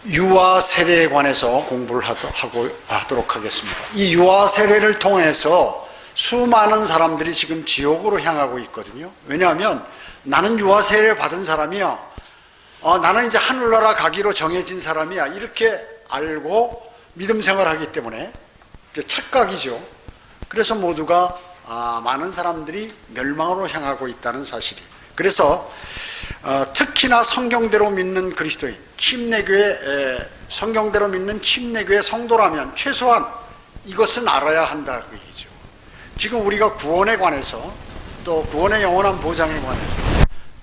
유아 세례에 관해서 공부를 하도록 하겠습니다. 이 유아 세례를 통해서 수많은 사람들이 지금 지옥으로 향하고 있거든요. 왜냐하면 나는 유아 세례를 받은 사람이야, 나는 이제 하늘나라 가기로 정해진 사람이야, 이렇게 알고 믿음 생활하기 때문에 착각이죠. 그래서 모두가 많은 사람들이 멸망으로 향하고 있다는 사실이에요. 그래서 특히나 성경대로 믿는 그리스도인, 침례교회, 성경대로 믿는 침례교회 성도라면 최소한 이것은 알아야 한다 그 얘기죠. 지금 우리가 구원에 관해서, 또 구원의 영원한 보장에 관해서,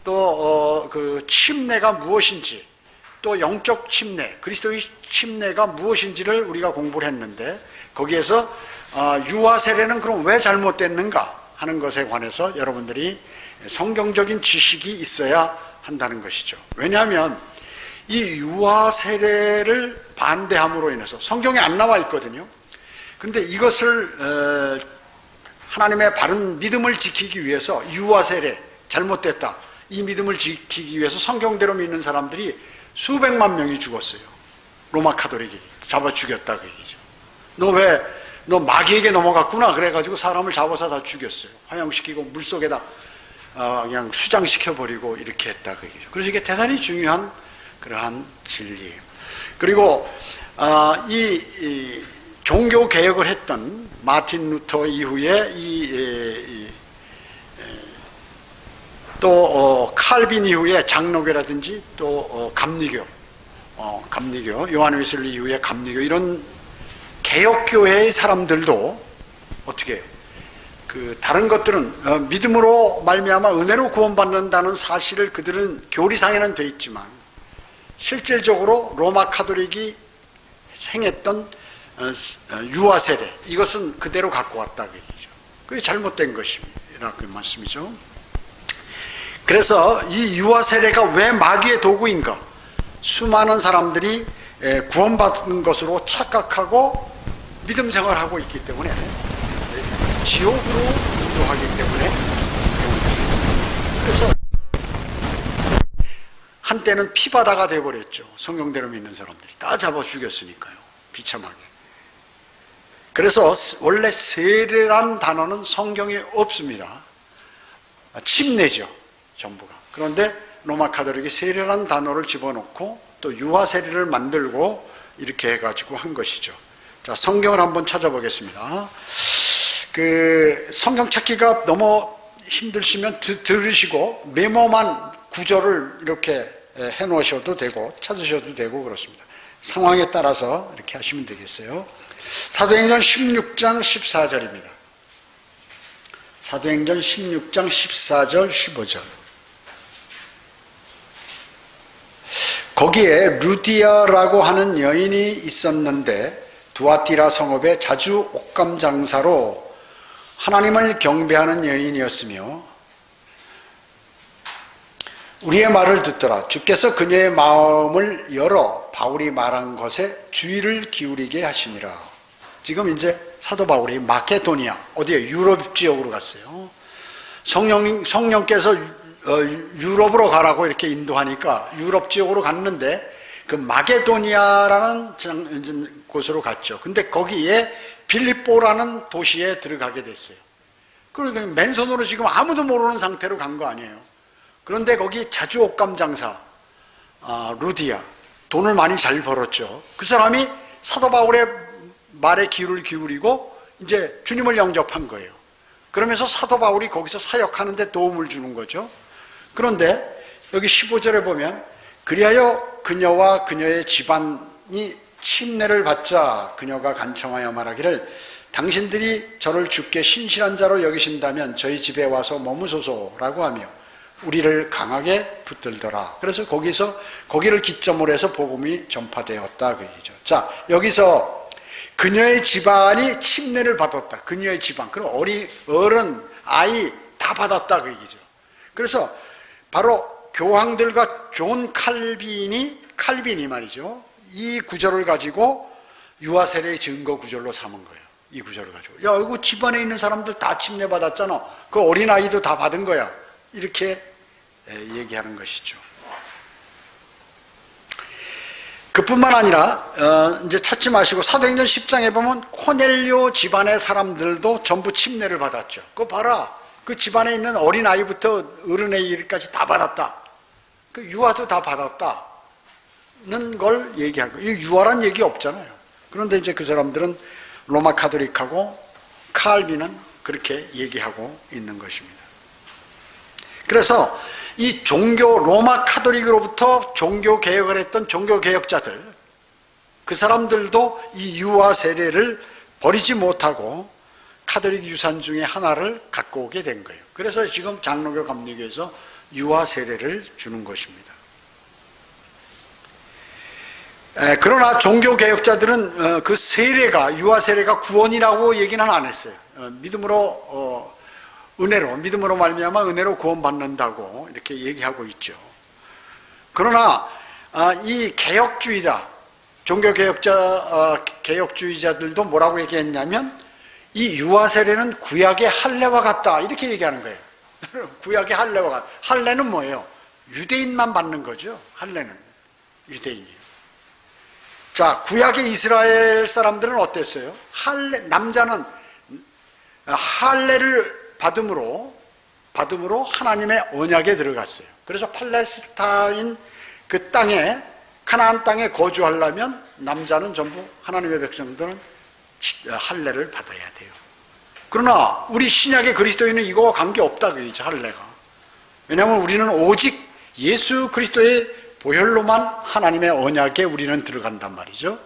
또 그 침례가 무엇인지, 또 영적 침례, 그리스도의 침례가 무엇인지를 우리가 공부를 했는데, 거기에서 유아 세례는 그럼 왜 잘못됐는가 하는 것에 관해서 여러분들이 성경적인 지식이 있어야 한다는 것이죠. 왜냐하면 이 유아 세례를 반대함으로 인해서 성경에 안 나와 있거든요. 근데 이것을 하나님의 바른 믿음을 지키기 위해서 유아 세례 잘못됐다, 이 믿음을 지키기 위해서 성경대로 믿는 사람들이 수백만 명이 죽었어요. 로마 카톨릭이 잡아 죽였다 그 얘기죠. 너 마귀에게 넘어갔구나 그래가지고 사람을 잡아서 다 죽였어요. 화형시키고 물속에다 그냥 수장시켜버리고 이렇게 했다 그 얘기죠. 그래서 이게 대단히 중요한 그러한 진리예요. 그리고 이 종교 개혁을 했던 마틴 루터 이후에 또 칼빈 이후에 장로교라든지 또 감리교, 요한 웨슬리 이후에 감리교, 이런 개혁교회의 사람들도 어떻게 해요? 다른 것들은 믿음으로 말미암아 은혜로 구원받는다는 사실을 그들은 교리상에는 돼 있지만 실질적으로 로마 카톨릭이 행했던 유아 세례, 이것은 그대로 갖고 왔다 그 얘기죠. 그게 잘못된 것이라고 그 말씀이죠. 그래서 이 유아 세례가 왜 마귀의 도구인가? 수많은 사람들이 구원받은 것으로 착각하고 믿음 생활하고 있기 때문에 지옥으로 인도하기 때문에 그런 것입니다. 그래서 한때는 피바다가 되어버렸죠. 성경대로 믿는 사람들이 다 잡아 죽였으니까요, 비참하게. 그래서 원래 세례란 단어는 성경에 없습니다. 침례죠, 전부가. 그런데 로마 카톨릭이 세례란 단어를 집어넣고 또 유아 세례를 만들고 이렇게 해가지고 한 것이죠. 자, 성경을 한번 찾아보겠습니다. 성경 찾기가 너무 힘드시면 들으시고 메모만 구절을 이렇게 해 놓으셔도 되고 찾으셔도 되고 그렇습니다. 상황에 따라서 이렇게 하시면 되겠어요. 사도행전 16장 14절입니다. 사도행전 16장 14절 15절. 거기에 루디아라고 하는 여인이 있었는데 두아티라 성읍에 자주 옷감 장사로 하나님을 경배하는 여인이었으며 우리의 말을 듣더라. 주께서 그녀의 마음을 열어 바울이 말한 것에 주의를 기울이게 하시니라. 지금 이제 사도 바울이 마케도니아, 어디에 유럽 지역으로 갔어요. 성령께서 유럽으로 가라고 이렇게 인도하니까 유럽 지역으로 갔는데 그 마게도니아라는 곳으로 갔죠. 근데 거기에 빌립보라는 도시에 들어가게 됐어요. 그러니까 맨손으로 지금 아무도 모르는 상태로 간 거 아니에요. 그런데 거기 자주 옷감 장사 루디아, 돈을 많이 잘 벌었죠. 그 사람이 사도 바울의 말에 귀를 기울이고 이제 주님을 영접한 거예요. 그러면서 사도 바울이 거기서 사역하는데 도움을 주는 거죠. 그런데 여기 15절에 보면 그리하여 그녀와 그녀의 집안이 침례를 받자 그녀가 간청하여 말하기를 당신들이 저를 주께 신실한 자로 여기신다면 저희 집에 와서 머무소서라고 하며 우리를 강하게 붙들더라. 그래서 거기를 기점으로 해서 복음이 전파되었다 그 얘기죠. 자, 여기서 그녀의 집안이 침례를 받았다. 그녀의 집안, 그럼 어른, 아이 다 받았다 그 얘기죠. 그래서 바로 교황들과 존 칼빈이 말이죠, 이 구절을 가지고 유아 세례의 증거 구절로 삼은 거예요. 이 구절을 가지고 야, 이거 집안에 있는 사람들 다 침례 받았잖아, 그 어린아이도 다 받은 거야, 이렇게 얘기하는 것이죠. 그뿐만 아니라 이제 찾지 마시고 사도행전 10장에 보면 코넬료 집안의 사람들도 전부 침례를 받았죠. 그거 봐라. 그 집안에 있는 어린아이부터 어른에 이르기까지 다 받았다. 그 유아도 다 받았다는 걸 얘기한 거예요. 유아란 얘기 없잖아요. 그런데 이제 그 사람들은 로마 카톨릭하고 칼빈은 그렇게 얘기하고 있는 것입니다. 그래서 이 로마 카톨릭으로부터 종교 개혁을 했던 종교 개혁자들, 그 사람들도 이 유아 세례를 버리지 못하고 카톨릭 유산 중에 하나를 갖고 오게 된 거예요. 그래서 지금 장로교 감리교에서 유아 세례를 주는 것입니다. 그러나 종교 개혁자들은 그 세례가, 유아 세례가 구원이라고 얘기는 안 했어요. 믿음으로 믿음으로 말미암아 은혜로 구원받는다고 이렇게 얘기하고 있죠. 그러나 이 개혁주의자, 종교 개혁주의자들도 뭐라고 얘기했냐면 이 유아 세례는 구약의 할례와 같다 이렇게 얘기하는 거예요. 구약의 할례와 같다. 할례는 뭐예요? 유대인만 받는 거죠. 할례는 유대인이에요. 자, 구약의 이스라엘 사람들은 어땠어요? 남자는 할례를 받음으로 하나님의 언약에 들어갔어요. 그래서 팔레스타인 그 땅에, 가나안 땅에 거주하려면 남자는 전부, 하나님의 백성들은 할례를 받아야 돼요. 그러나 우리 신약의 그리스도인은 이거와 관계없다 그러죠. 할례가. 왜냐하면 우리는 오직 예수 그리스도의 보혈로만 하나님의 언약에 우리는 들어간단 말이죠.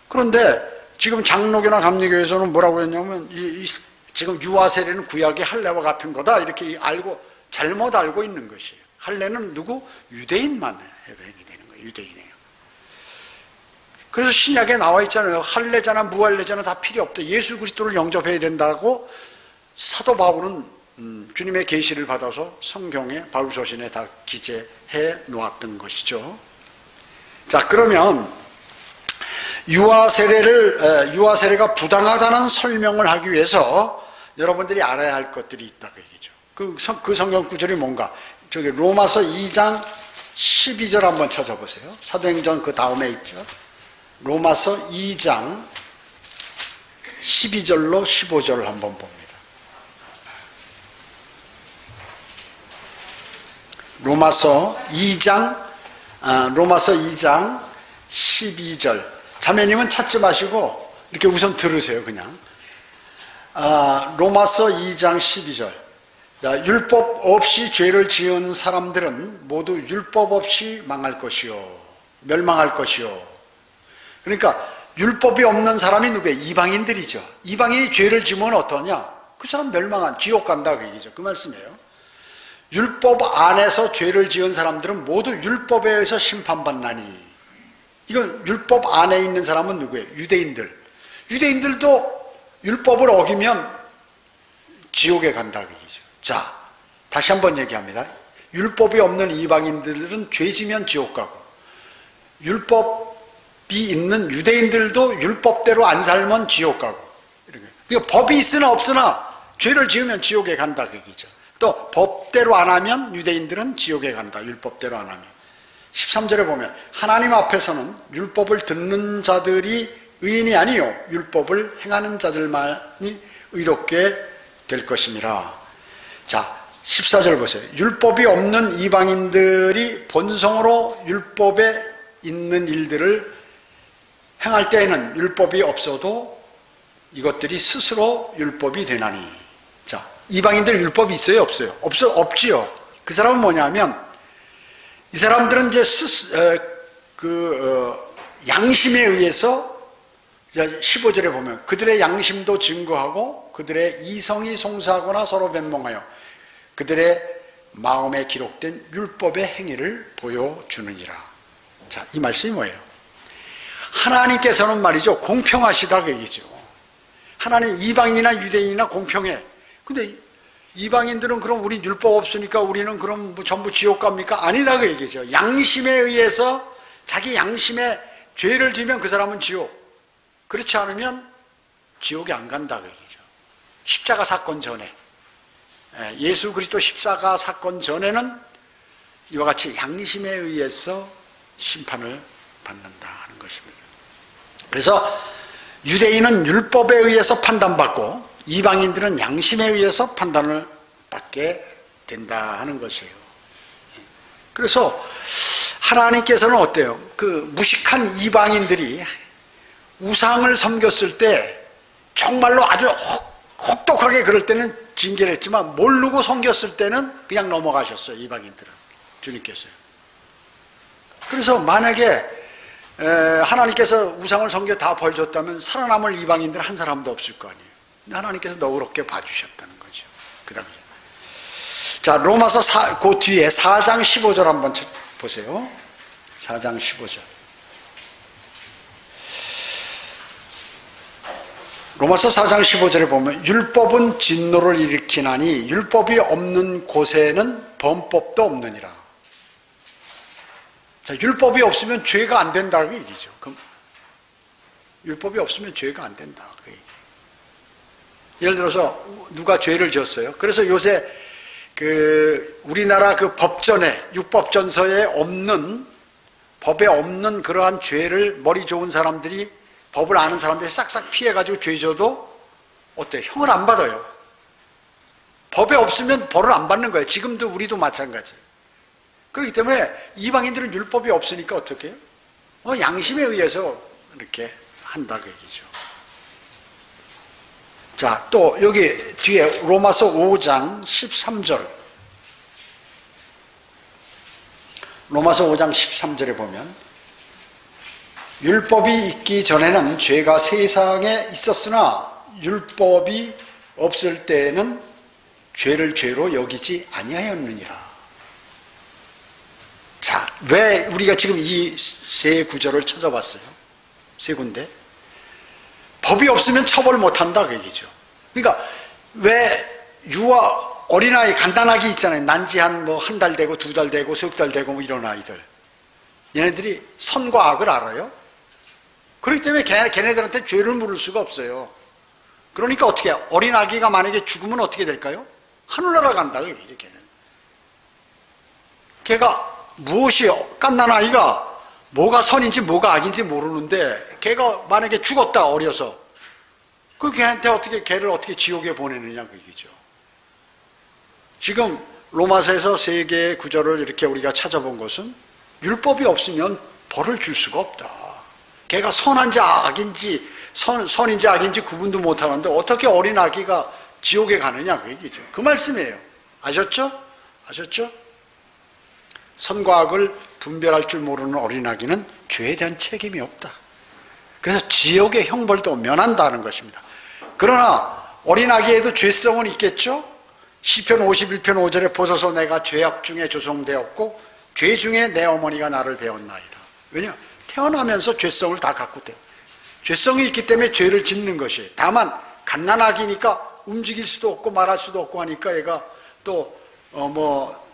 그런데 지금 장로교나 감리교에서는 뭐라고 했냐면 지금 유아 세례는 구약의 할례와 같은 거다 이렇게 잘못 알고 있는 것이에요. 할례는 누구? 유대인만 해당이 되는 거예요. 유대인이에요. 그래서 신약에 나와 있잖아요. 할례자나 무할례자나 다 필요 없다. 예수 그리스도를 영접해야 된다고 사도 바울은 주님의 계시를 받아서 성경에 바울서신에 다 기재해 놓았던 것이죠. 자, 그러면 유아 세례가 부당하다는 설명을 하기 위해서 여러분들이 알아야 할 것들이 있다 그 얘기죠. 그 성경 구절이 뭔가? 저기 로마서 2장 12절 한번 찾아보세요. 사도행전 그 다음에 있죠. 로마서 2장 12절로 15절을 한번 봅니다. 로마서 2장 12절. 자매님은 찾지 마시고 이렇게 우선 들으세요. 그냥 로마서 2장 12절. 자, 율법 없이 죄를 지은 사람들은 모두 율법 없이 망할 것이요 멸망할 것이요. 그러니까 율법이 없는 사람이 누구예요? 이방인들이죠. 이방인이 죄를 지으면 어떠냐? 그 사람 멸망한 지옥 간다 그 얘기죠. 그 말씀이에요. 율법 안에서 죄를 지은 사람들은 모두 율법에 의해서 심판받나니. 이건 율법 안에 있는 사람은 누구예요? 유대인들. 유대인들도 율법을 어기면 지옥에 간다 그 얘기죠. 자, 다시 한번 얘기합니다. 율법이 없는 이방인들은 죄 지면 지옥 가고, 율법이 있는 유대인들도 율법대로 안 살면 지옥 가고. 그러니까 법이 있으나 없으나 죄를 지으면 지옥에 간다 그 얘기죠. 또 법대로 안 하면 유대인들은 지옥에 간다. 율법대로 안 하면. 13절에 보면 하나님 앞에서는 율법을 듣는 자들이 의인이 아니요 율법을 행하는 자들만이 의롭게 될 것임이라. 자, 14절 보세요. 율법이 없는 이방인들이 본성으로 율법에 있는 일들을 행할 때에는 율법이 없어도 이것들이 스스로 율법이 되나니. 자, 이방인들 율법이 있어요? 없어요? 없지요. 그 사람은 뭐냐면 이 사람들은 이제 양심에 의해서 15절에 보면 그들의 양심도 증거하고 그들의 이성이 송사하거나 서로 변명하여 그들의 마음에 기록된 율법의 행위를 보여주느니라. 자, 이 말씀이 뭐예요? 하나님께서는 말이죠, 공평하시다 그 얘기죠. 하나님 이방인이나 유대인이나 공평해. 근데 이방인들은 그럼 우리 율법 없으니까 우리는 그럼 뭐 전부 지옥 갑니까? 아니다 그 얘기죠. 양심에 의해서 자기 양심에 죄를 지면 그 사람은 지옥, 그렇지 않으면 지옥에 안 간다 그 얘기죠. 십자가 사건 전에, 예수 그리스도 십자가 사건 전에는 이와 같이 양심에 의해서 심판을 받는다 하는 것입니다. 그래서 유대인은 율법에 의해서 판단받고 이방인들은 양심에 의해서 판단을 받게 된다 하는 것이에요. 그래서 하나님께서는 어때요? 그 무식한 이방인들이 우상을 섬겼을 때 정말로 아주 혹독하게 그럴 때는 징계를 했지만 모르고 섬겼을 때는 그냥 넘어가셨어요. 이방인들은 주님께서요. 그래서 만약에 하나님께서 우상을 섬겨 다 벌 줬다면 살아남을 이방인들 한 사람도 없을 거 아니에요. 근데 하나님께서 너그럽게 봐주셨다는 거죠. 그 당시에. 자, 로마서 그 뒤에 4장 15절 한번 보세요. 4장 15절. 로마서 4장 15절에 보면 율법은 진노를 일으키나니 율법이 없는 곳에는 범법도 없느니라. 자, 율법이 없으면 죄가 안 된다고 얘기죠. 그럼 율법이 없으면 죄가 안 된다. 그 얘기. 예를 들어서 누가 죄를 지었어요. 그래서 요새 우리나라 그 법전에 육법전서에 없는 법에 없는 그러한 죄를 머리 좋은 사람들이 법을 아는 사람들이 싹싹 피해가지고 죄 져도 어때요? 형을 안 받아요. 법에 없으면 벌을 안 받는 거예요. 지금도 우리도 마찬가지. 그렇기 때문에 이방인들은 율법이 없으니까 어떻게 해요? 양심에 의해서 이렇게 한다고 얘기죠. 자, 또 여기 뒤에 로마서 5장 13절. 로마서 5장 13절에 보면 율법이 있기 전에는 죄가 세상에 있었으나 율법이 없을 때에는 죄를 죄로 여기지 아니하였느니라. 자, 왜 우리가 지금 이 세 구절을 찾아봤어요? 세 군데. 법이 없으면 처벌 못한다 그 얘기죠. 그러니까 왜 어린아이 간단하게 있잖아요. 난지 한 한 달 되고 두 달 되고 석 달 되고 이런 아이들. 얘네들이 선과 악을 알아요. 그렇기 때문에 걔네들한테 죄를 물을 수가 없어요. 그러니까 어떻게 해요? 어린아기가 만약에 죽으면 어떻게 될까요? 하늘나라 간다 그 얘기죠. 걔가 무엇이 갓난아이가 뭐가 선인지 뭐가 악인지 모르는데 걔가 만약에 죽었다 어려서 그 걔를 어떻게 지옥에 보내느냐 그 얘기죠. 지금 로마서에서 세 개의 구절을 이렇게 우리가 찾아본 것은 율법이 없으면 벌을 줄 수가 없다. 걔가 선한지 악인지 선인지 악인지 구분도 못하는데 어떻게 어린 아기가 지옥에 가느냐 그 얘기죠. 그 말씀이에요. 아셨죠? 아셨죠? 선과 악을 분별할 줄 모르는 어린아기는 죄에 대한 책임이 없다. 그래서 지옥의 형벌도 면한다는 것입니다. 그러나 어린아기에도 죄성은 있겠죠? 시편 51편 5절에 보소서 내가 죄악 중에 조성되었고 죄 중에 내 어머니가 나를 배웠나이다. 왜냐? 태어나면서 죄성을 다 갖고 돼요. 죄성이 있기 때문에 죄를 짓는 것이에요. 다만 갓난아기니까 움직일 수도 없고 말할 수도 없고 하니까 얘가 또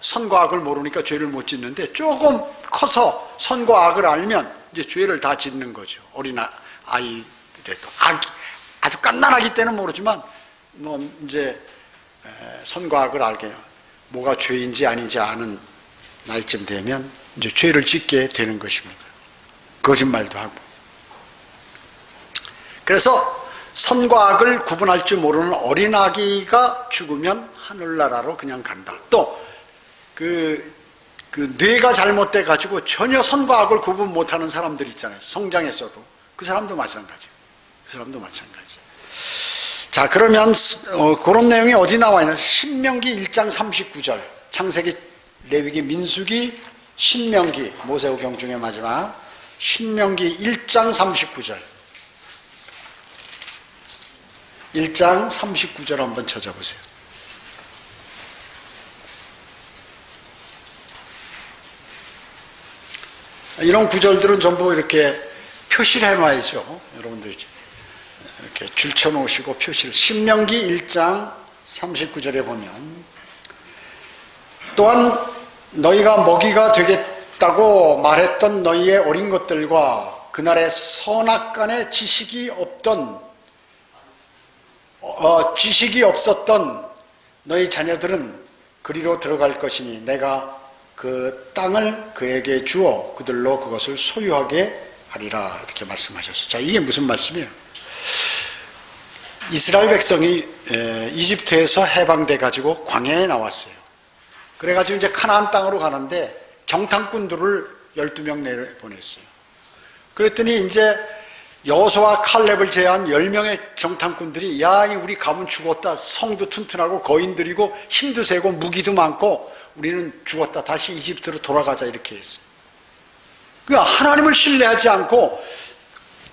선과 악을 모르니까 죄를 못 짓는데 조금 커서 선과 악을 알면 이제 죄를 다 짓는 거죠. 어린 아이들에도 아주 갓난아기 때는 모르지만 이제 선과 악을 알게 뭐가 죄인지 아닌지 아는 나이쯤 되면 이제 죄를 짓게 되는 것입니다. 거짓말도 하고. 그래서 선과 악을 구분할 줄 모르는 어린아기가 죽으면 하늘나라로 그냥 간다. 또 그 뇌가 잘못돼 가지고 전혀 선과 악을 구분 못하는 사람들 있잖아요. 성장했어도 그 사람도 마찬가지. 그 사람도 마찬가지. 자, 그러면 그런 내용이 어디 나와 있나? 신명기 1장 39절. 창세기, 레위기, 민수기, 신명기, 모세오경 중에 마지막 신명기 1장 39절. 1장 39절 한번 찾아보세요. 이런 구절들은 전부 이렇게 표시를 해놔야죠. 여러분들이 이렇게 줄쳐 놓으시고 표시를. 신명기 1장 39절에 보면 또한 너희가 먹이가 되겠다고 말했던 너희의 어린 것들과 그날의 선악간에 지식이 없었던 너희 자녀들은 그리로 들어갈 것이니 내가 그 땅을 그에게 주어 그들로 그것을 소유하게 하리라 이렇게 말씀하셨어요. 자, 이게 무슨 말씀이에요? 이스라엘 백성이 이집트에서 해방돼 가지고 광야에 나왔어요. 그래가지고 이제 카나안 땅으로 가는데 정탐꾼들을 12명 내보냈어요. 그랬더니 이제 여호수아와 칼렙을 제외한 10명의 정탐꾼들이 야, 우리 가면 죽었다. 성도 튼튼하고 거인들이고 힘도 세고 무기도 많고 우리는 죽었다. 다시 이집트로 돌아가자 이렇게 했어요. 그러니까 하나님을 신뢰하지 않고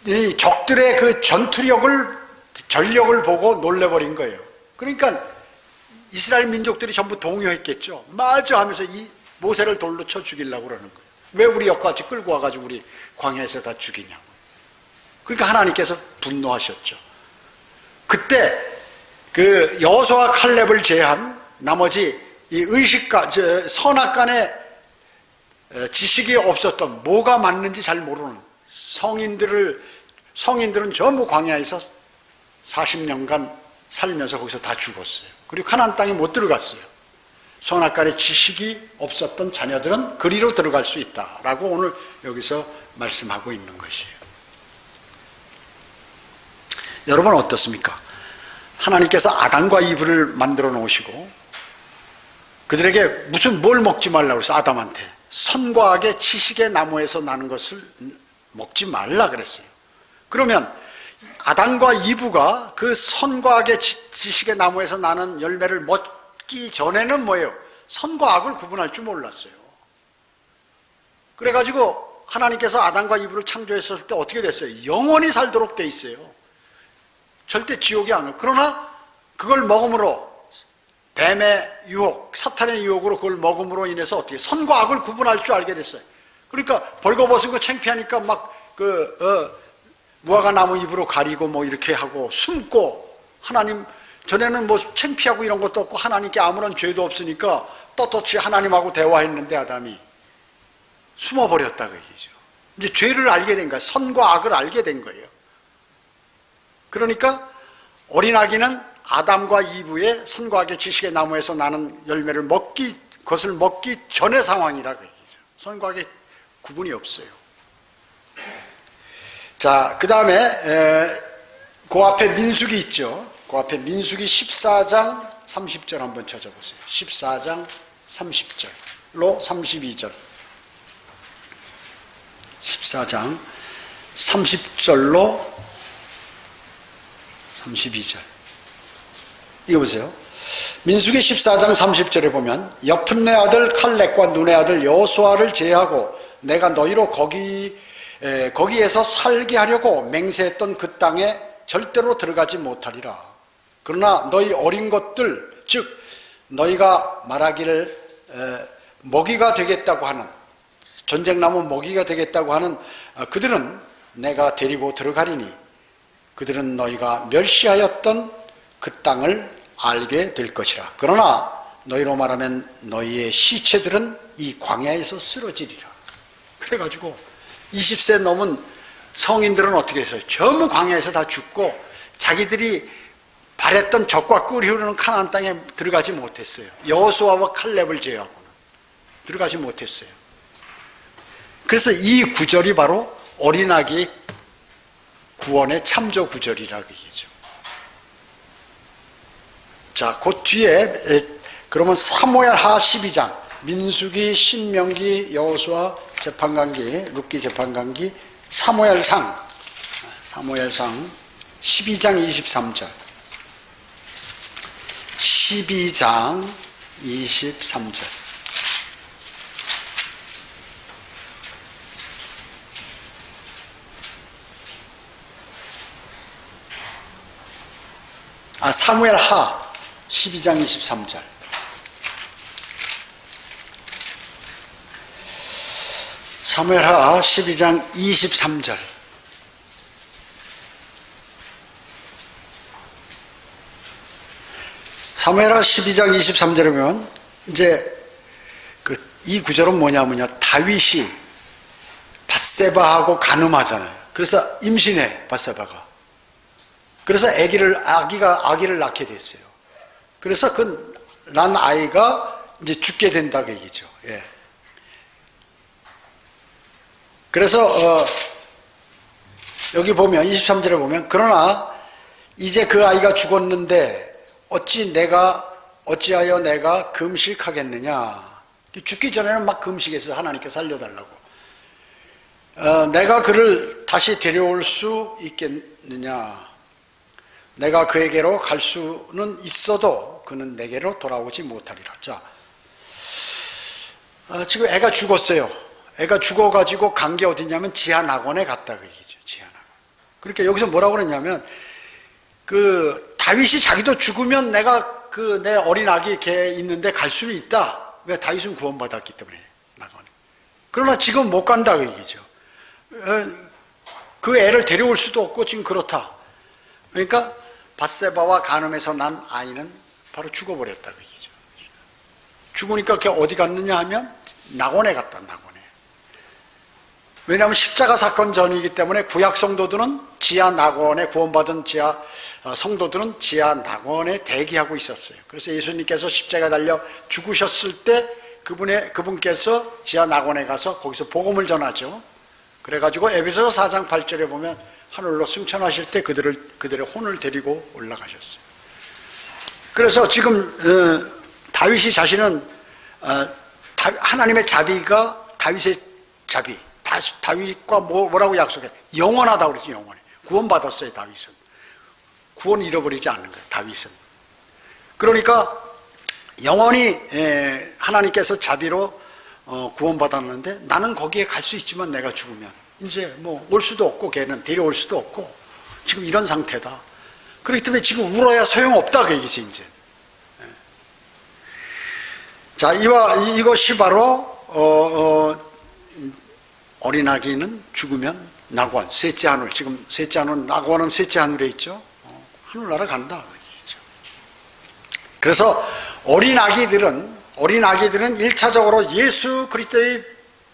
이 적들의 그 전력을 보고 놀래버린 거예요. 그러니까 이스라엘 민족들이 전부 동요했겠죠. 맞아 하면서 이 모세를 돌로 쳐 죽이려고 그러는 거예요. 왜 우리 여기까지 끌고 와가지고 우리 광야에서 다 죽이냐고. 그러니까 하나님께서 분노하셨죠. 그때 그 여호수아와 칼렙을 제한 나머지 이 의식가, 선악간에 지식이 없었던, 뭐가 맞는지 잘 모르는 성인들은 전부 광야에서 40년간 살면서 거기서 다 죽었어요. 그리고 가나안 땅에 못 들어갔어요. 선악간에 지식이 없었던 자녀들은 그리로 들어갈 수 있다라고 오늘 여기서 말씀하고 있는 것이에요. 여러분 어떻습니까? 하나님께서 아담과 이브를 만들어 놓으시고 그들에게 뭘 먹지 말라고 그랬어요. 아담한테 선과 악의 지식의 나무에서 나는 것을 먹지 말라 그랬어요. 그러면 아담과 이브가 그 선과 악의 지식의 나무에서 나는 열매를 먹기 전에는 뭐예요? 선과 악을 구분할 줄 몰랐어요. 그래가지고 하나님께서 아담과 이브를 창조했을 때 어떻게 됐어요? 영원히 살도록 돼 있어요. 절대 지옥이 안 가요. 그러나 그걸 먹음으로 뱀의 유혹, 사탄의 유혹으로 그걸 먹음으로 인해서 어떻게 선과 악을 구분할 줄 알게 됐어요. 그러니까 벌거벗은 거 창피하니까 막 무화과 나무 잎으로 가리고 뭐 이렇게 하고 숨고, 하나님 전에는 뭐 창피하고 이런 것도 없고 하나님께 아무런 죄도 없으니까 떳떳이 하나님하고 대화했는데 아담이 숨어버렸다 그 얘기죠. 이제 죄를 알게 된 거예요. 선과 악을 알게 된 거예요. 그러니까 어린아기는 아담과 이브의 선과 악의 지식의 나무에서 나는 열매를 그것을 먹기 전의 상황이라 그 얘기죠. 선과 악의 구분이 없어요. 자, 그 다음에 그 앞에 민수기 있죠. 그 앞에 민수기 14장 30절 한번 찾아보세요. 14장 30절로 32절. 14장 30절로 32절. 이거 보세요. 민수기 14장 30절에 보면 여푼네 아들 칼렙과 눈의 아들 여호수아를 제하고 내가 너희로 거기에서 살게 하려고 맹세했던 그 땅에 절대로 들어가지 못하리라. 그러나 너희 어린 것들, 즉 너희가 말하기를 먹이가 되겠다고 하는, 전쟁나무 먹이가 되겠다고 하는 그들은 내가 데리고 들어가리니 그들은 너희가 멸시하였던 그 땅을 알게 될 것이라. 그러나 너희로 말하면 너희의 시체들은 이 광야에서 쓰러지리라. 그래가지고 20세 넘은 성인들은 어떻게 했어요? 전부 광야에서 다 죽고 자기들이 바랬던 적과 꿀이 흐르는 가나안 땅에 들어가지 못했어요. 여호수아와 칼렙을 제외하고는 들어가지 못했어요. 그래서 이 구절이 바로 어린아기의 구원의 참조 구절이라고 얘기죠. 자, 그 뒤에 그러면 사무엘하 12장, 민수기, 신명기, 여호수아 재판관기, 룻기 재판관기, 사무엘상 12장 23절. 12장 23절. 사무엘하 12장 23절. 사무엘하 12장 23절. 사무엘하 12장 23절에 보면 이제 이 구절은 뭐냐면요, 다윗이 밧세바하고 간음하잖아요. 그래서 임신해, 밧세바가. 그래서 아기를 낳게 됐어요. 그래서 그 난 아이가 이제 죽게 된다고 얘기죠. 예. 그래서 여기 보면 23절에 보면 그러나 이제 그 아이가 죽었는데 어찌하여 내가 금식하겠느냐. 죽기 전에는 막 금식해서 하나님께 살려달라고. 내가 그를 다시 데려올 수 있겠느냐. 내가 그에게로 갈 수는 있어도 그는 내게로 돌아오지 못하리라. 자, 지금 애가 죽었어요. 애가 죽어가지고 간 게 어디냐면 지하 낙원에 갔다 그 얘기죠. 지하 낙원. 그러니까 여기서 뭐라고 그랬냐면 다윗이 자기도 죽으면 내가 내 어린 아기 걔 있는데 갈 수는 있다. 왜? 다윗은 구원받았기 때문에 낙원에. 그러나 지금 못 간다 그 얘기죠. 그 애를 데려올 수도 없고 지금 그렇다. 그러니까 밧세바와 간음에서 난 아이는 바로 죽어버렸다 그 얘기죠. 죽으니까 걔 어디 갔느냐 하면 낙원에 갔다. 낙원에. 왜냐하면 십자가 사건 전이기 때문에 구약 성도들은 지하 낙원에, 구원받은 지하 성도들은 지하 낙원에 대기하고 있었어요. 그래서 예수님께서 십자가 달려 죽으셨을 때 그분께서 지하 낙원에 가서 거기서 복음을 전하죠. 그래가지고 에베소서 4장 8절에 보면 하늘로 승천하실 때 그들의 혼을 데리고 올라가셨어요. 그래서 지금 다윗이 자신은 하나님의 자비가 다윗의 자비, 다윗과 뭐라고 약속해? 영원하다고 그랬죠. 영원해. 구원받았어요. 다윗은. 구원 잃어버리지 않는 거예요. 다윗은. 그러니까 영원히 하나님께서 자비로 구원받았는데 나는 거기에 갈 수 있지만 내가 죽으면 이제 뭐 올 수도 없고 걔는 데려올 수도 없고 지금 이런 상태다. 그렇기 때문에 지금 울어야 소용없다 그 얘기지 이제. 자, 이것이 바로 어린아기는 죽으면 낙원, 셋째 하늘, 지금 셋째 하늘, 낙원은 셋째 하늘에 있죠. 하늘나라 간다 그 얘기죠. 그래서 어린아기들은 1차적으로 예수 그리스도의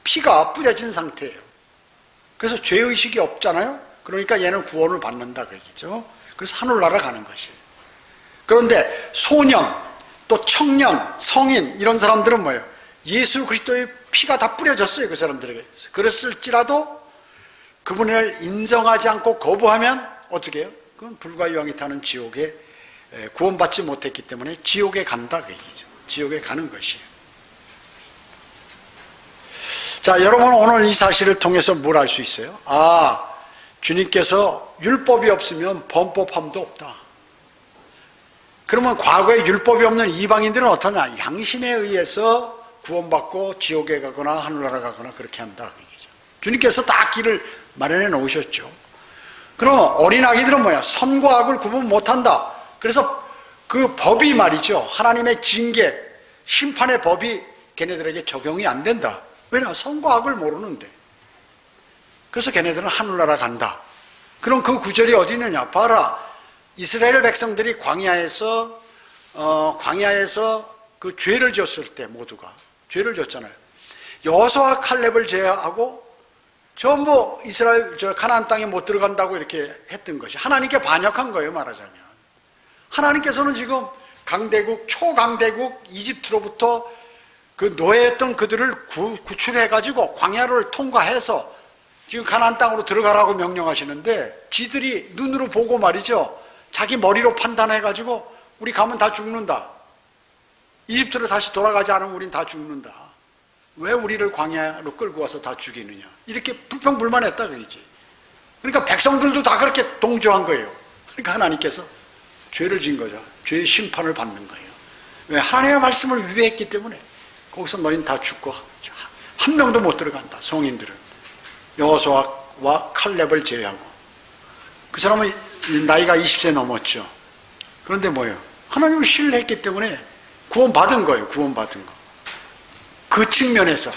피가 뿌려진 상태예요. 그래서 죄의식이 없잖아요. 그러니까 얘는 구원을 받는다 그 얘기죠. 그래서 하늘나라 가는 것이에요. 그런데 소년, 또 청년, 성인 이런 사람들은 뭐예요? 예수 그리스도의 피가 다 뿌려졌어요. 그 사람들에게. 그랬을지라도 그분을 인정하지 않고 거부하면 어떻게 해요? 그건 불과 유황이 타는 지옥에 구원받지 못했기 때문에 지옥에 간다 그 얘기죠. 지옥에 가는 것이에요. 자, 여러분 오늘 이 사실을 통해서 뭘 알 수 있어요? 주님께서 율법이 없으면 범법함도 없다. 그러면 과거에 율법이 없는 이방인들은 어떠냐? 양심에 의해서 구원받고 지옥에 가거나 하늘나라 가거나 그렇게 한다 그 얘기죠. 주님께서 다 길을 마련해 놓으셨죠. 그럼 어린아기들은 뭐야? 선과 악을 구분 못한다. 그래서 그 법이 말이죠. 하나님의 징계, 심판의 법이 걔네들에게 적용이 안 된다. 왜냐? 선과 악을 모르는데. 그래서 걔네들은 하늘나라 간다. 그럼 그 구절이 어디 있느냐? 봐라. 이스라엘 백성들이 광야에서 그 죄를 지었을 때 모두가 죄를 지었잖아요. 여호수아 칼렙을 제외하고 전부 이스라엘 가나안 땅에 못 들어간다고 이렇게 했던 것이 하나님께 반역한 거예요. 말하자면 하나님께서는 지금 강대국 초강대국 이집트로부터 그 노예했던 그들을 구출해가지고 광야를 통과해서 지금 가나안 땅으로 들어가라고 명령하시는데 지들이 눈으로 보고 말이죠. 자기 머리로 판단해가지고 우리 가면 다 죽는다. 이집트로 다시 돌아가지 않으면 우린 다 죽는다. 왜 우리를 광야로 끌고 와서 다 죽이느냐. 이렇게 불평불만했다 그러지. 그러니까 백성들도 다 그렇게 동조한 거예요. 그러니까 하나님께서 죄를 지은 거죠. 죄의 심판을 받는 거예요. 왜? 하나님의 말씀을 위배했기 때문에 거기서 너희는 다 죽고 한 명도 못 들어간다. 성인들은. 여호수아와 칼렙을 제외하고. 그 사람은 나이가 20세 넘었죠. 그런데 뭐예요? 하나님을 신뢰했기 때문에 구원받은 거예요. 구원받은 거. 그 측면에서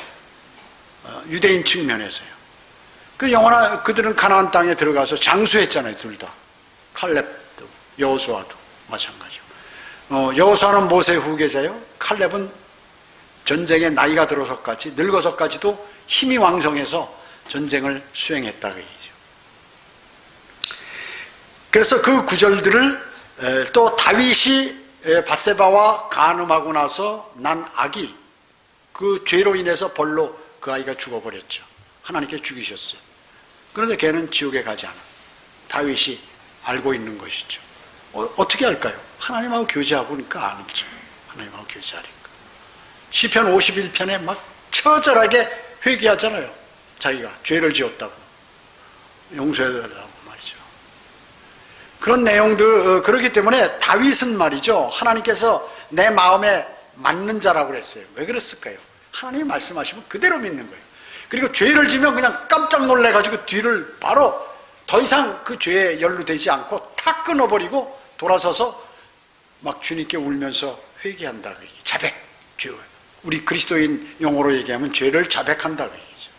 유대인 측면에서요. 그들은 가나안 땅에 들어가서 장수했잖아요. 둘 다. 칼렙도 여호수아도 마찬가지고. 여호수아는 모세의 후계자요. 칼렙은 전쟁에 나이가 들어서까지 늙어서까지도 힘이 왕성해서 전쟁을 수행했다 그 얘기죠. 그래서 그 구절들을 또 다윗이 밧세바와 간음하고 나서 난 아기 그 죄로 인해서 벌로 그 아이가 죽어버렸죠. 하나님께서 죽이셨어요. 그런데 걔는 지옥에 가지 않아. 다윗이 알고 있는 것이죠. 어떻게 할까요? 하나님하고 교제하고 그러니까 아니죠. 하나님하고 교제하니까. 시편 51편에 막 처절하게 회개하잖아요. 자기가 죄를 지었다고, 용서해달라고 말이죠. 그런 내용들, 그렇기 때문에 다윗은 말이죠, 하나님께서 내 마음에 맞는 자라고 그랬어요. 왜 그랬을까요? 하나님이 말씀하시면 그대로 믿는 거예요. 그리고 죄를 지면 그냥 깜짝 놀래가지고 뒤를 바로 더 이상 그 죄에 연루되지 않고 탁 끊어버리고 돌아서서 막 주님께 울면서 회개한다. 자백, 죄. 우리 그리스도인 용어로 얘기하면 죄를 자백한다. 얘기죠.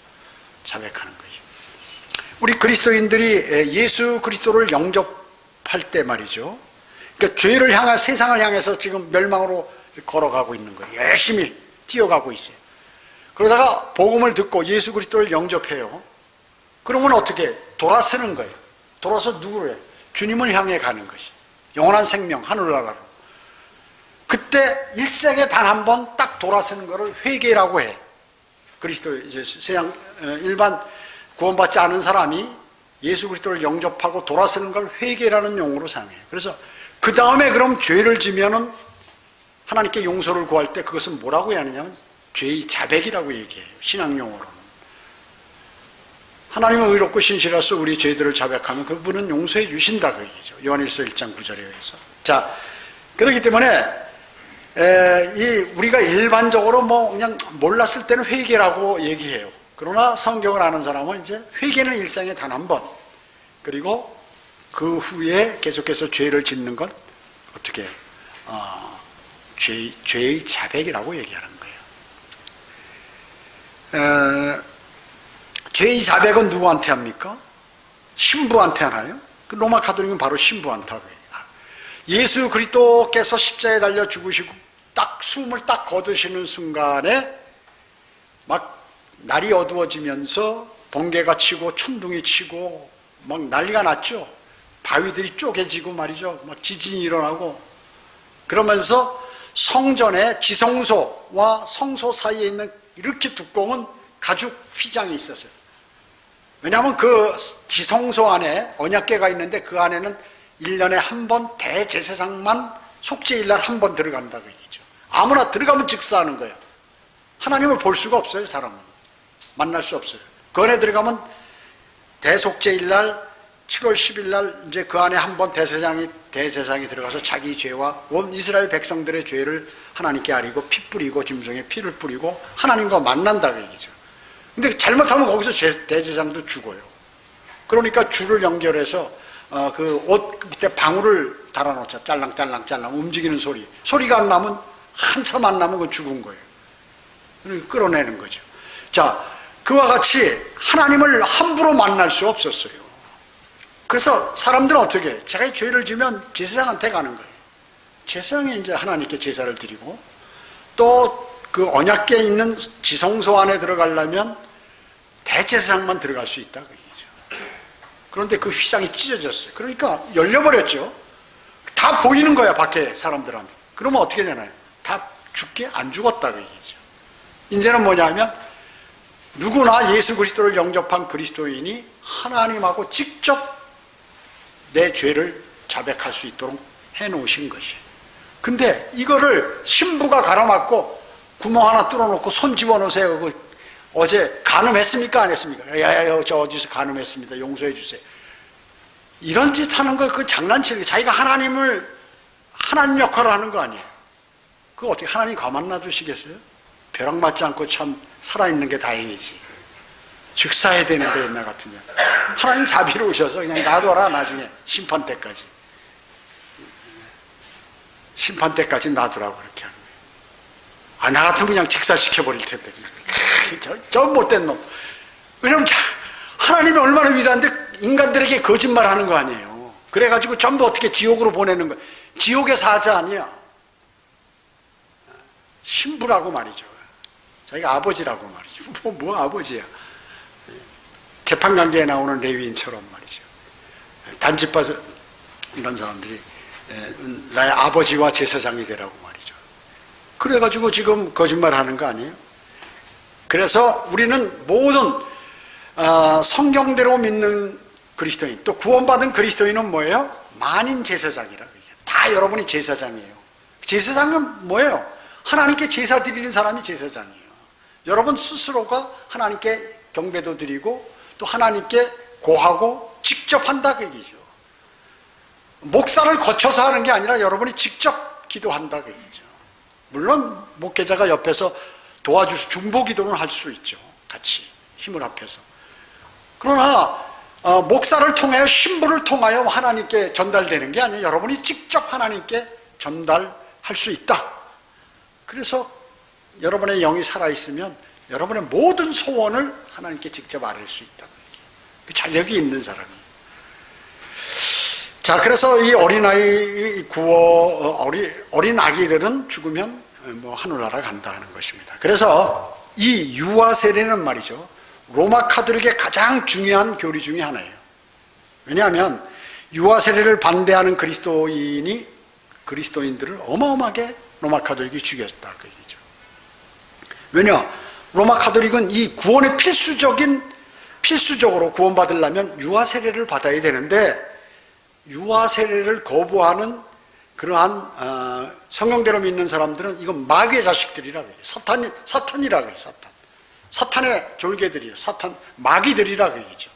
자백하는 거죠. 우리 그리스도인들이 예수 그리스도를 영접할 때 말이죠. 그러니까 죄를 향한, 세상을 향해서 지금 멸망으로 걸어가고 있는 거예요. 열심히 뛰어가고 있어요. 그러다가 복음을 듣고 예수 그리스도를 영접해요. 그러면 어떻게? 돌아서는 거예요. 돌아서 누구를 해요? 주님을 향해 가는 것이. 영원한 생명, 하늘나라로. 그때 일생에 단 한 번 딱 돌아서는 것을 회개라고 해. 그리스도, 이제 세상, 일반 구원받지 않은 사람이 예수 그리스도를 영접하고 돌아서는 걸 회개라는 용어로 사용해요. 그래서 그 다음에 그럼 죄를 지면은 하나님께 용서를 구할 때 그것은 뭐라고 해야 하느냐면 죄의 자백이라고 얘기해요. 신앙 용어로는. 하나님은 의롭고 신실하셔서 우리 죄들을 자백하면 그분은 용서해 주신다 그 얘기죠. 요한일서 1장 9절에 의해서. 자, 그렇기 때문에 우리가 일반적으로 뭐 그냥 몰랐을 때는 회개라고 얘기해요. 그러나 성경을 아는 사람은 이제 회개는 일생에 단 한 번, 그리고 그 후에 계속해서 죄를 짓는 건 어떻게 죄의 자백이라고 얘기하는 거예요. 죄의 자백은 누구한테 합니까? 신부한테 하나요? 그 로마 가톨릭은 바로 신부한테 하고요. 예수 그리스도께서 십자가에 달려 죽으시고 딱 숨을 딱 거두시는 순간에 막 날이 어두워지면서 번개가 치고 천둥이 치고 막 난리가 났죠. 바위들이 쪼개지고 말이죠. 막 지진이 일어나고 그러면서 성전에 지성소와 성소 사이에 있는 이렇게 두꺼운 가죽 휘장이 있었어요. 왜냐하면 그 지성소 안에 언약궤가 있는데 그 안에는 1년에 한 번 대제사장만 속죄일날 한 번 들어간다고 얘기죠. 아무나 들어가면 즉사하는 거예요. 하나님을 볼 수가 없어요. 사람은 만날 수 없어요. 그 안에 들어가면 대속죄일날 7월 10일날 이제 그 안에 한 번 대제사장이 들어가서 자기 죄와 온 이스라엘 백성들의 죄를 하나님께 아리고 피 뿌리고 짐승에 피를 뿌리고 하나님과 만난다고 얘기죠. 근데 잘못하면 거기서 대제사장도 죽어요. 그러니까 줄을 연결해서 그 옷 밑에 방울을 달아놓자. 짤랑짤랑 움직이는 소리가 안 나면, 한참 안 나면 그건 죽은 거예요. 끌어내는 거죠. 자, 그와 같이 하나님을 함부로 만날 수 없었어요. 그래서 사람들은 어떻게 해요? 제가 죄를 지면 제사장한테 가는 거예요. 제사장이 이제 하나님께 제사를 드리고, 또 그 언약궤에 있는 지성소 안에 들어가려면 대제사장만 들어갈 수 있다 그 얘기죠. 그런데 그 휘장이 찢어졌어요. 그러니까 열려버렸죠. 다 보이는 거야 밖에 사람들한테. 그러면 어떻게 되나요? 다 죽게 안 죽었다 그 얘기죠. 이제는 뭐냐면 누구나 예수 그리스도를 영접한 그리스도인이 하나님하고 직접 내 죄를 자백할 수 있도록 해놓으신 것이에요. 근데 이거를 신부가 갈아맞고 구멍 하나 뚫어놓고 손 집어넣으세요. 어제 간음했습니까? 안 했습니까? 야야야, 저 어디서 간음했습니다. 용서해 주세요. 이런 짓 하는 거, 그 장난치는 거. 자기가 하나님 역할을 하는 거 아니에요. 그거 어떻게 하나님 가만 놔두시겠어요? 벼락 맞지 않고 참 살아있는 게 다행이지. 즉사해야 되는데 옛날 같으면. 하나님 자비로우셔서 그냥 놔둬라, 나중에. 심판 때까지. 심판 때까지 놔두라고 그렇게 하는 거예요. 나 같으면 그냥 직사시켜버릴 텐데. 저 못된 놈. 왜냐면 하나님이 얼마나 위대한데 인간들에게 거짓말 하는 거 아니에요. 그래가지고 전부 어떻게 지옥으로 보내는 거예요. 지옥의 사자 아니야. 신부라고 말이죠. 자기가 아버지라고 말이죠. 뭐 아버지야. 재판관계에 나오는 레위인처럼 말이죠. 단지파서 이런 사람들이 나의 아버지와 제사장이 되라고 말이죠. 그래가지고 지금 거짓말 하는 거 아니에요? 그래서 우리는 모든 성경대로 믿는 그리스도인, 또 구원받은 그리스도인은 뭐예요? 만인 제사장이라고 얘기해요. 다 여러분이 제사장이에요. 제사장은 뭐예요? 하나님께 제사 드리는 사람이 제사장이에요. 여러분 스스로가 하나님께 경배도 드리고 또 하나님께 고하고 직접 한다 그 얘기죠. 목사를 거쳐서 하는 게 아니라 여러분이 직접 기도한다 그 얘기죠. 물론 목회자가 옆에서 도와주서 중보 기도는 할 수 있죠. 같이 힘을 합해서. 그러나 목사를 통하여 신부를 통하여 하나님께 전달되는 게 아니에요. 여러분이 직접 하나님께 전달할 수 있다. 그래서 여러분의 영이 살아있으면 여러분의 모든 소원을 하나님께 직접 아뢰 수 있다. 그 자격이 있는 사람이. 자, 그래서 이 어린아이 어린 아기들은 죽으면 하늘나라 간다 하는 것입니다. 그래서 이 유아 세례는 말이죠, 로마 카톨릭의 가장 중요한 교리 중에 하나예요. 왜냐하면 유아 세례를 반대하는 그리스도인들을 어마어마하게 로마 카톨릭이 죽였다 그 얘기죠. 왜냐? 로마 카톨릭은 이 구원의 필수적으로 구원받으려면 유아 세례를 받아야 되는데, 유아 세례를 거부하는 그러한 성경대로 믿는 사람들은 이건 마귀의 자식들이라고 해요. 사탄이라고 해요. 사탄의 졸개들이에요. 마귀들이라고 얘기죠.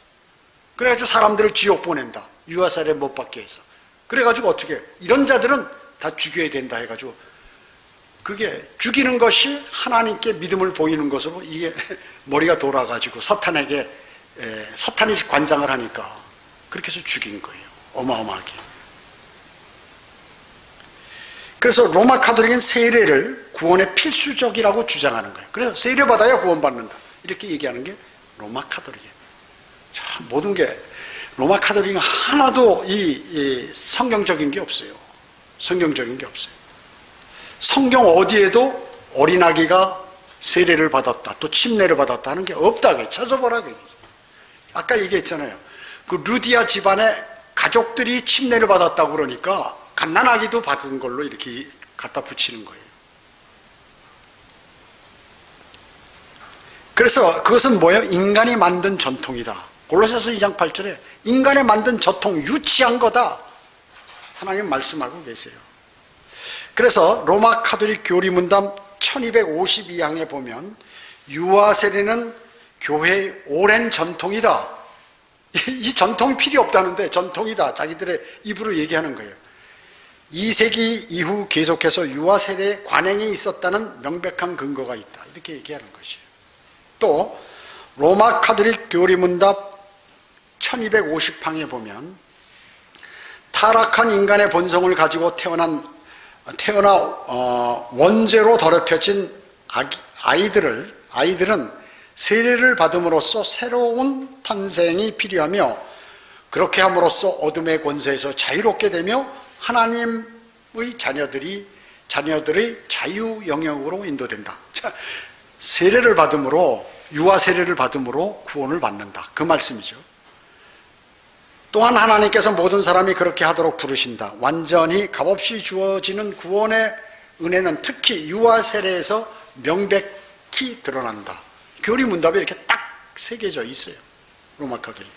그래가지고 사람들을 지옥 보낸다. 유아 세례 못 받게 해서. 그래가지고 어떻게 해요? 이런 자들은 다 죽여야 된다 해가지고, 그게 죽이는 것이 하나님께 믿음을 보이는 것으로 이게 머리가 돌아가지고 사탄이 관장을 하니까 그렇게 해서 죽인 거예요. 어마어마하게. 그래서 로마 카톨릭은 세례를 구원의 필수적이라고 주장하는 거예요. 그래서 세례받아야 구원받는다 이렇게 얘기하는 게 로마 카톨릭이에요. 참, 모든 게 로마 카톨릭은 하나도 이 성경적인 게 없어요. 성경적인 게 없어요. 성경 어디에도 어린아기가 세례를 받았다, 또 침례를 받았다 하는 게 없다고 찾아보라고 얘기죠. 아까 얘기했잖아요. 그 루디아 집안의 가족들이 침례를 받았다고 그러니까 갓난아기도 받은 걸로 이렇게 갖다 붙이는 거예요. 그래서 그것은 뭐예요? 인간이 만든 전통이다. 골로새서 2장 8절에 인간이 만든 전통, 유치한 거다 하나님 말씀하고 계세요. 그래서 로마 카톨릭 교리문답 1252항에 보면 유아 세례는 교회의 오랜 전통이다. 이 전통이 필요 없다는데 전통이다. 자기들의 입으로 얘기하는 거예요. 2세기 이후 계속해서 유아 세례 관행이 있었다는 명백한 근거가 있다. 이렇게 얘기하는 것이에요. 또 로마 카톨릭 교리문답 1250항에 보면 타락한 인간의 본성을 가지고 태어나 원죄로 더럽혀진 아이들은 세례를 받음으로써 새로운 탄생이 필요하며, 그렇게 함으로써 어둠의 권세에서 자유롭게 되며 하나님의 자녀들의 자유 영역으로 인도된다. 자, 세례를 받음으로, 유아 세례를 받음으로 구원을 받는다 그 말씀이죠. 또한 하나님께서 모든 사람이 그렇게 하도록 부르신다. 완전히 값없이 주어지는 구원의 은혜는 특히 유아 세례에서 명백히 드러난다. 교리 문답에 이렇게 딱 새겨져 있어요. 로마 카톨릭.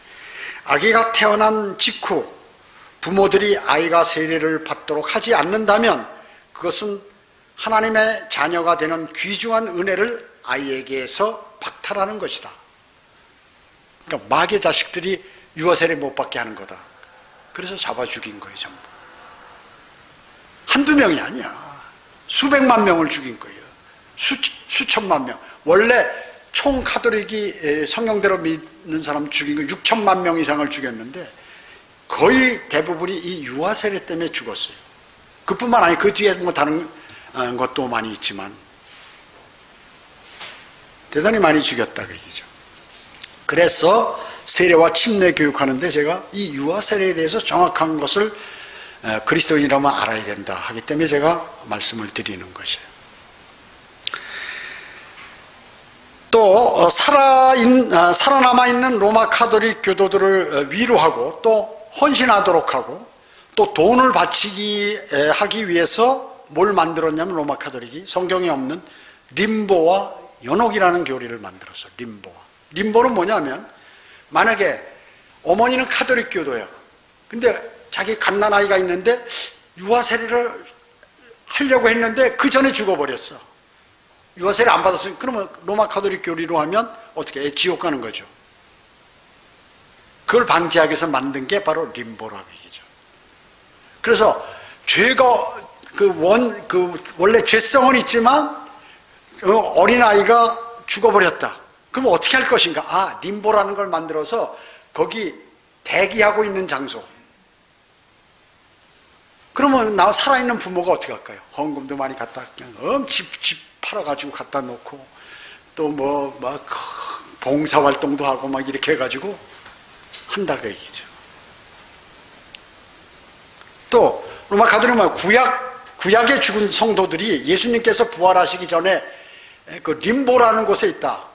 아기가 태어난 직후 부모들이 아이가 세례를 받도록 하지 않는다면 그것은 하나님의 자녀가 되는 귀중한 은혜를 아이에게서 박탈하는 것이다. 그러니까 마귀의 자식들이 유아 세례 못 받게 하는 거다. 그래서 잡아 죽인 거예요, 전부. 한두 명이 아니야. 수백만 명을 죽인 거예요. 수천만 명. 원래 총 카톨릭이 성경대로 믿는 사람 죽인 거 6천만 명 이상을 죽였는데 거의 대부분이 이 유아 세례 때문에 죽었어요. 그뿐만 아니고 그 뒤에 뭐 다른 것도 많이 있지만 대단히 많이 죽였다 그 얘기죠. 그래서 세례와 침례 교육하는데 제가 이 유아 세례에 대해서 정확한 것을 그리스도인이라면 알아야 된다 하기 때문에 제가 말씀을 드리는 것이에요. 또 살아남아있는 로마 카톨릭 교도들을 위로하고 또 헌신하도록 하고 또 돈을 바치기 하기 위해서 뭘 만들었냐면 로마 카톨릭이 성경에 없는 림보와 연옥이라는 교리를 만들었어요. 림보는 뭐냐면 만약에 어머니는 카톨릭 교도야. 근데 자기 갓난아이가 있는데 유아 세례를 하려고 했는데 그 전에 죽어버렸어. 유아 세례 안 받았으니까 그러면 로마 카톨릭 교리로 하면 어떻게 해? 지옥 가는 거죠. 그걸 방지하기 위해서 만든 게 바로 림보라고 얘기죠. 그래서 죄가 원래 죄성은 있지만 어린아이가 죽어버렸다. 그럼 어떻게 할 것인가? 아, 림보라는 걸 만들어서 거기 대기하고 있는 장소. 그러면 나 살아있는 부모가 어떻게 할까요? 헌금도 많이 갖다 그냥 집 팔아가지고 갖다 놓고 또 막 봉사활동도 하고 막 이렇게 해가지고 한다고 얘기죠. 또 로마 가톨릭은 구약에 죽은 성도들이 예수님께서 부활하시기 전에 그 림보라는 곳에 있다.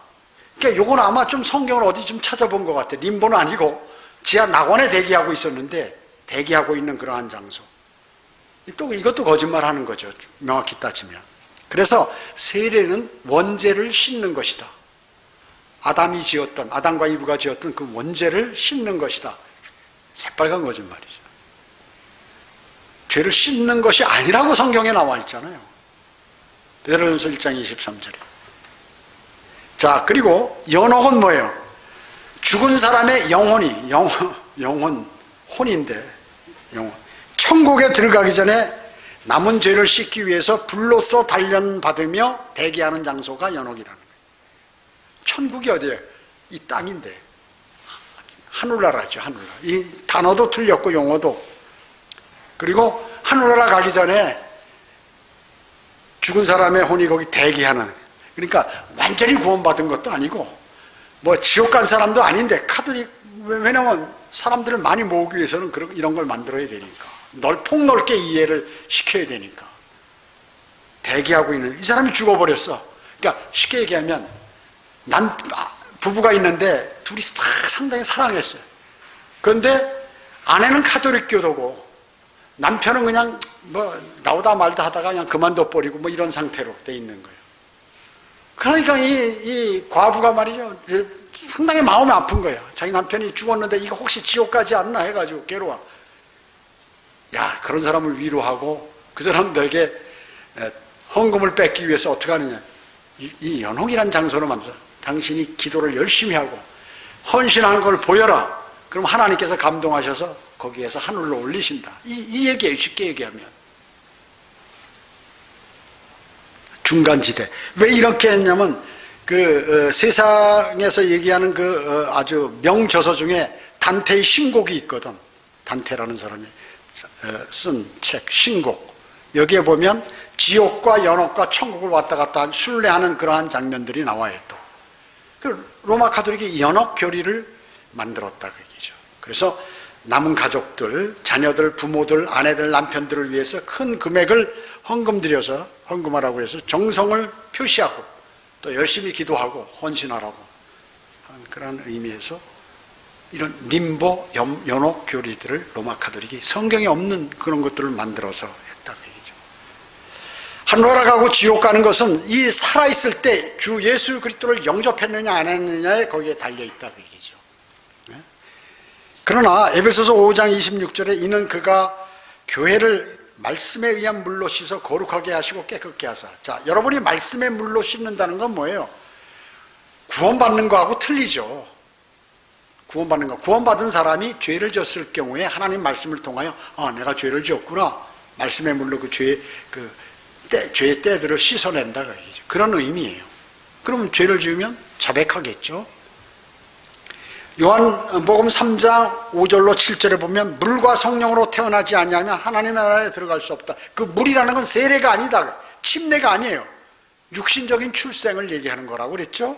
그러니까 요건 아마 좀 성경을 어디 좀 찾아본 것 같아. 림보는 아니고 지하 낙원에 대기하고 있었는데 대기하고 있는 그러한 장소. 또 이것도 거짓말하는 거죠. 명확히 따지면. 그래서 세례는 원죄를 씻는 것이다. 아담과 이브가 지었던 그 원죄를 씻는 것이다. 새빨간 거짓말이죠. 죄를 씻는 것이 아니라고 성경에 나와 있잖아요. 베드로전서 1장 23절에. 자, 그리고 연옥은 뭐예요? 죽은 사람의 영혼, 혼인데, 영혼. 천국에 들어가기 전에 남은 죄를 씻기 위해서 불로써 단련받으며 대기하는 장소가 연옥이라는 거예요. 천국이 어디예요? 이 땅인데. 하늘나라죠, 하늘나라. 이 단어도 틀렸고 용어도. 그리고 하늘나라 가기 전에 죽은 사람의 혼이 거기 대기하는. 그러니까 완전히 구원받은 것도 아니고 뭐 지옥 간 사람도 아닌데 카톨릭, 왜냐면 사람들을 많이 모으기 위해서는 이런 걸 만들어야 되니까. 폭넓게 이해를 시켜야 되니까. 대기하고 있는 이 사람이 죽어버렸어. 그러니까 쉽게 얘기하면 부부가 있는데 둘이 상당히 사랑했어요. 그런데 아내는 카톨릭 교도고 남편은 그냥 뭐 나오다 말다 하다가 그냥 그만둬 버리고 뭐 이런 상태로 돼 있는 거예요. 그러니까 이 과부가 말이죠, 상당히 마음이 아픈 거예요. 자기 남편이 죽었는데 이거 혹시 지옥 가지 않나 해가지고 괴로워. 야, 그런 사람을 위로하고 그 사람들에게 헌금을 뺏기 위해서 어떻게 하느냐. 이 연옥이란 장소로 만들어서 당신이 기도를 열심히 하고 헌신하는 걸 보여라. 그럼 하나님께서 감동하셔서 거기에서 하늘로 올리신다. 이 얘기예요, 쉽게 얘기하면. 중간지대. 왜 이렇게 했냐면 세상에서 얘기하는 아주 명저서 중에 단테의 신곡이 있거든. 단테라는 사람이 쓴 책, 신곡. 여기에 보면 지옥과 연옥과 천국을 왔다 갔다 순례하는 그러한 장면들이 나와요. 또 로마 카톨릭이 연옥 교리를 만들었다고 얘기죠. 그래서 남은 가족들, 자녀들, 부모들, 아내들, 남편들을 위해서 큰 금액을 헌금 들여서 헌금하라고 해서 정성을 표시하고 또 열심히 기도하고 헌신하라고 하는 그런 의미에서 이런 림보, 연옥 교리들을 로마 카톨릭이 성경에 없는 그런 것들을 만들어서 했다고 얘기죠. 하늘나라 가고 지옥 가는 것은 이 살아있을 때 주 예수 그리스도를 영접했느냐 안 했느냐에 거기에 달려있다고 얘기죠. 그러나 에베소서 5장 26절에 이는 그가 교회를 말씀에 의한 물로 씻어 거룩하게 하시고 깨끗게 하사. 자, 여러분이 말씀의 물로 씻는다는 건 뭐예요? 구원받는 거하고 틀리죠. 구원받은 사람이 죄를 졌을 경우에 하나님 말씀을 통하여 내가 죄를 지었구나. 말씀의 물로 죄의 때들을 씻어낸다가 얘기죠. 그런 의미예요. 그러면 죄를 지으면 자백하겠죠. 요한복음 3장 5절로 7절에 보면 물과 성령으로 태어나지 아니하면 하나님의 나라에 들어갈 수 없다. 그 물이라는 건 세례가 아니다. 침례가 아니에요. 육신적인 출생을 얘기하는 거라고 그랬죠.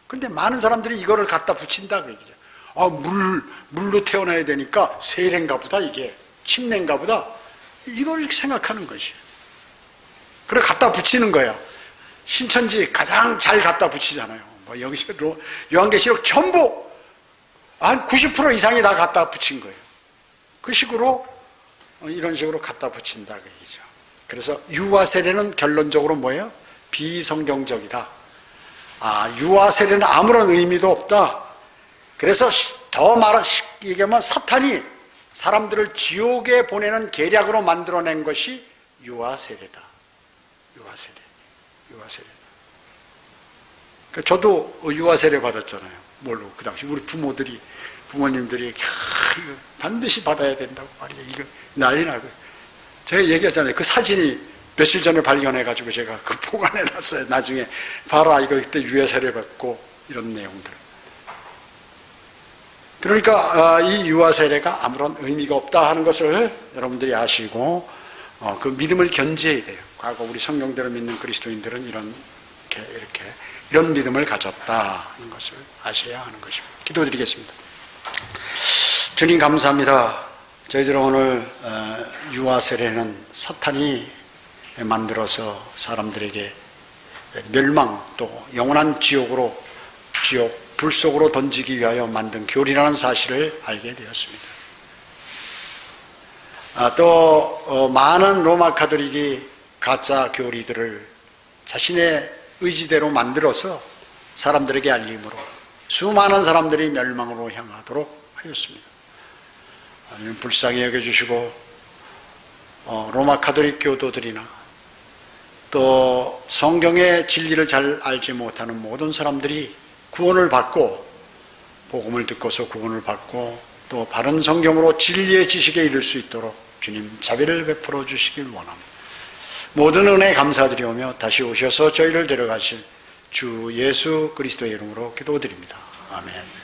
근데 많은 사람들이 이거를 갖다 붙인다고 얘기죠. 물로 태어나야 되니까 세례인가 보다, 이게 침례인가 보다, 이걸 생각하는 것이에요. 그래 갖다 붙이는 거야. 신천지 가장 잘 갖다 붙이잖아요. 뭐 여기서 요한계시록 전부 한 90% 이상이 다 갖다 붙인 거예요. 그 식으로 이런 식으로 갖다 붙인다고 얘기죠. 그래서 유아 세례는 결론적으로 뭐예요? 비성경적이다. 유아 세례는 아무런 의미도 없다. 그래서 더 얘기하면 사탄이 사람들을 지옥에 보내는 계략으로 만들어낸 것이 유아세례다. 유아세례. 그러니까 저도 유아세례 받았잖아요. 뭘로? 그 당시 우리 부모님들이 이거 반드시 받아야 된다고 말이에요. 이거 난리 나고. 제가 얘기했잖아요. 그 사진이 며칠 전에 발견해가지고 제가 그 보관해놨어요. 나중에 봐라, 이거 그때 유아세례 받고 이런 내용들. 그러니까 이 유아세례가 아무런 의미가 없다 하는 것을 여러분들이 아시고 그 믿음을 견지해야 돼요. 과거 우리 성경대로 믿는 그리스도인들은 이런 믿음을 가졌다 하는 것을 아셔야 하는 것입니다. 기도드리겠습니다. 주님 감사합니다. 저희들은 오늘 유아세례는 사탄이 만들어서 사람들에게 멸망 또 영원한 지옥 불 속으로 던지기 위하여 만든 교리라는 사실을 알게 되었습니다. 또 많은 로마 가톨릭이 가짜 교리들을 자신의 의지대로 만들어서 사람들에게 알림으로 수많은 사람들이 멸망으로 향하도록 하였습니다. 하나님 불쌍히 여겨주시고 로마 가톨릭 교도들이나 또 성경의 진리를 잘 알지 못하는 모든 사람들이 구원을 받고 복음을 듣고서 구원을 받고 또 바른 성경으로 진리의 지식에 이를 수 있도록 주님 자비를 베풀어 주시길 원합니다. 모든 은혜 감사드리오며 다시 오셔서 저희를 데려가실 주 예수 그리스도의 이름으로 기도드립니다. 아멘.